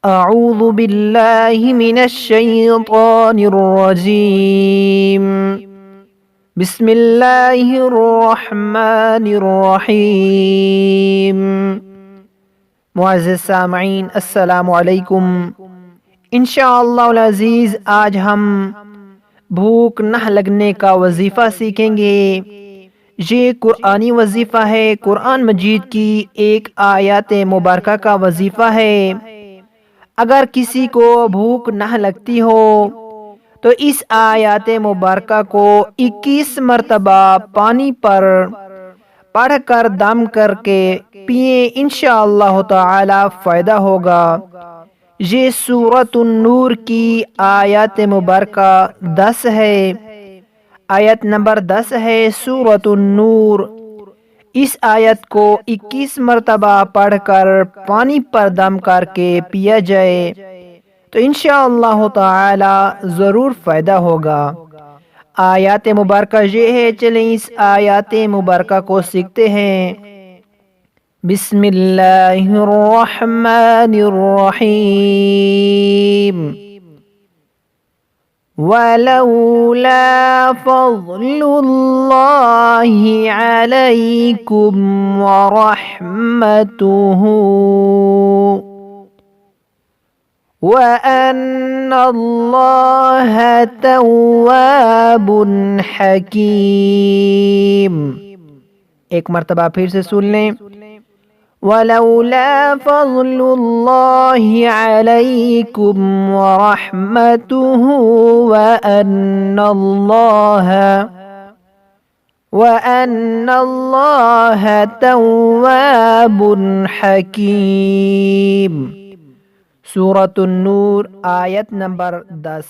اعوذ باللہ من الشیطان الرجیم بسم اللہ الرحمن الرحیم۔ معزز سامعین، السلام علیکم۔ انشاءاللہ العزیز آج ہم بھوک نہ لگنے کا وظیفہ سیکھیں گے۔ یہ قرآنی وظیفہ ہے، قرآن مجید کی ایک آیات مبارکہ کا وظیفہ ہے۔ اگر کسی کو بھوک نہ لگتی ہو تو اس آیات مبارکہ کو 21 مرتبہ پانی پر پڑھ کر دم کر کے پیئیں، انشاءاللہ تعالی فائدہ ہوگا۔ یہ سورۃ النور کی آیات مبارکہ 10 ہے، آیت نمبر 10 ہے سورۃ النور۔ اس آیت کو 21 مرتبہ پڑھ کر پانی پر دم کر کے پیا جائے تو انشاءاللہ تعالی ضرور فائدہ ہوگا۔ آیات مبارکہ یہ ہے، چلیں اس آیات مبارکہ کو سیکھتے ہیں۔ بسم اللہ الرحمن الرحیم۔ وَلَوْلَا فَضْلُ اللَّهِ عَلَيْكُمْ وَرَحْمَتُهُ وَأَنَّ اللَّهَ تَوَّابٌ حَكِيمٌ۔ ایک مرتبہ پھر سے سن لیں۔ وَلَوْلَا فَضْلُ اللَّهِ عَلَيْكُمْ وَرَحْمَتُهُ وَأَنَّ اللَّهَ تَوَّابٌ حَكِيمٌ۔ سورۃ النور آیت نمبر 10۔